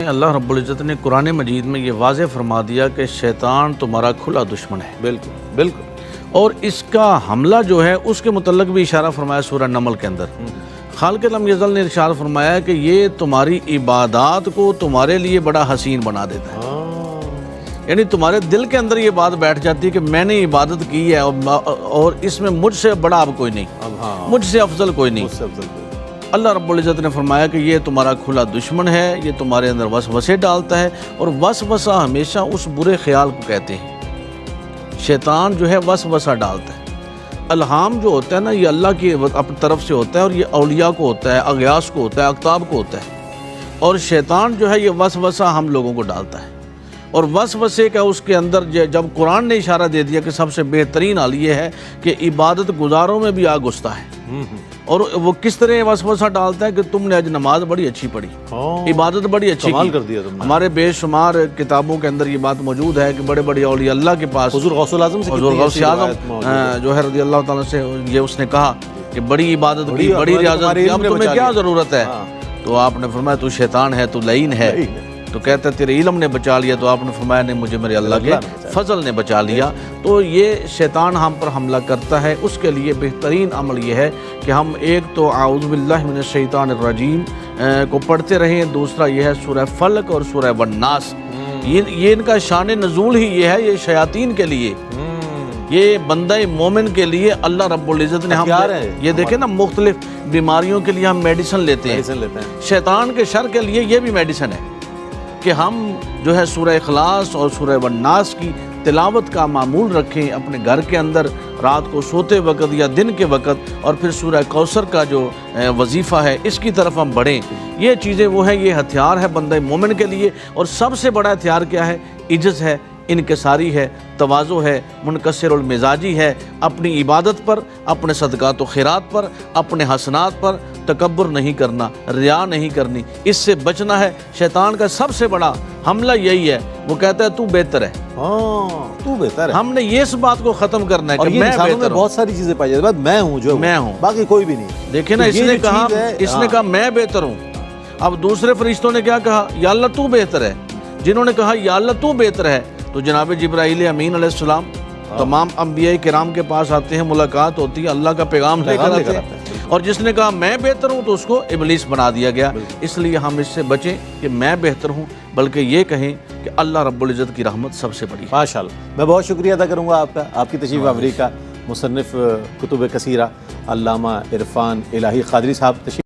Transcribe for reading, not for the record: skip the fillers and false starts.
اللہ رب العزت نے قرآن مجید میں یہ واضح فرما دیا کہ شیطان تمہارا کھلا دشمن ہے، بالکل بالکل، اور اس کا حملہ جو ہے اس کے متعلق بھی اشارہ فرمایا سورہ نمل کے اندر۔ خالق لم یزل نے ارشاد فرمایا کہ یہ تمہاری عبادات کو تمہارے لیے بڑا حسین بنا دیتا ہے، یعنی تمہارے دل کے اندر یہ بات بیٹھ جاتی ہے کہ میں نے عبادت کی ہے اور اس میں مجھ سے بڑا اب کوئی نہیں، مجھ سے افضل کوئی نہیں۔ اللہ رب العزت نے فرمایا کہ یہ تمہارا کھلا دشمن ہے، یہ تمہارے اندر وسوسے ڈالتا ہے، اور وسوسہ ہمیشہ اس برے خیال کو کہتے ہیں۔ شیطان جو ہے وسوسہ ڈالتا ہے۔ الہام جو ہوتا ہے نا، یہ اللہ کی اپنی طرف سے ہوتا ہے، اور یہ اولیاء کو ہوتا ہے، اغیاث کو ہوتا ہے، اقطاب کو ہوتا ہے، اور شیطان جو ہے یہ وسوسہ ہم لوگوں کو ڈالتا ہے۔ اور وسوسے کا اس کے اندر جب قرآن نے اشارہ دے دیا کہ سب سے بہترین حال یہ ہے کہ عبادت گزاروں میں بھی آگ گھستا ہے، اور وہ کس طرح وسوسہ ڈالتا ہے کہ تم نے آج نماز بڑی اچھی پڑھی، عبادت بڑی اچھی کی، کر دیا تم نے۔ ہمارے بے شمار کتابوں کے اندر یہ بات موجود ہے کہ بڑے بڑے اولیاء اللہ کے پاس حضور غوث الاعظم سے حضور غوث اعظم جو ہے رضی اللہ تعالیٰ سے یہ اس نے کہا کہ بڑی عبادت کی، بڑی ریاضت کی، اب تمہیں کیا ضرورت ہے؟ تو آپ نے فرمایا تو شیطان ہے، تو لعین ہے۔ تو کہتا ہے تیرے علم نے بچا لیا، تو آپ نے فرمایا نہیں، مجھے میرے اللہ کے فضل نے بچا لیا۔ تو یہ شیطان ہم پر حملہ کرتا ہے، اس کے لیے بہترین عمل یہ ہے کہ ہم ایک تو اعوذ باللہ من الشیطان الرجیم کو پڑھتے رہیں، دوسرا یہ ہے سورہ فلق اور سورہ والناس۔ یہ ان کا شان نزول ہی یہ ہے، یہ شیاطین کے لیے، یہ بندہ مومن کے لیے اللہ رب العزت نے ہم یہ دیکھیں نا، مختلف بیماریوں کے لیے ہم میڈیسن لیتے ہیں، شیطان کے شر کے لیے یہ بھی میڈیسن ہے کہ ہم جو ہے سورہ اخلاص اور سورہ والناس کی تلاوت کا معمول رکھیں اپنے گھر کے اندر، رات کو سوتے وقت یا دن کے وقت، اور پھر سورہ کوثر کا جو وظیفہ ہے اس کی طرف ہم بڑھیں۔ یہ چیزیں وہ ہیں، یہ ہتھیار ہے بندہ مومن کے لیے، اور سب سے بڑا ہتھیار کیا ہے؟ عجز ہے، انکساری ہے، تواضع ہے، منکسر المزاجی ہے، اپنی عبادت پر، اپنے صدقات و خیرات پر، اپنے حسنات پر تکبر نہیں کرنا، ریا نہیں کرنی، اس سے بچنا ہے۔ شیطان کا سب سے بڑا حملہ یہی ہے، وہ کہتا ہے تو بہتر ہے، تو بہتر ہے۔ ہم نے یہ اس بات کو ختم کرنا ہے کہ میں بہتر ہوں۔ بہت ساری چیزیں پائی جاتی ہیں، میں ہوں جو میں ہوں، باقی کوئی بھی نہیں۔ دیکھیں نا، اس نے کہا میں بہتر ہوں۔ اب دوسرے فرشتوں نے کیا کہا؟ یا اللہ تو بہتر ہے۔ جنہوں نے کہا یا اللہ تو بہتر ہے، تو جناب جبرائیل امین علیہ السلام تمام انبیاء کرام کے پاس آتے ہیں، ملاقات ہوتی ہے، اللہ کا پیغام لے کر آتے ہیں، اور جس نے کہا میں بہتر ہوں تو اس کو ابلیس بنا دیا گیا۔ اس لیے ہم اس سے بچیں کہ میں بہتر ہوں، بلکہ یہ کہیں کہ اللہ رب العزت کی رحمت سب سے بڑی ہے۔ ماشاءاللہ، میں بہت شکریہ ادا کروں گا آپ کا، آپ کی تشریف آوری کا۔ مصنف کتب کثیرہ علامہ عرفان الہی قادری صاحب تشریف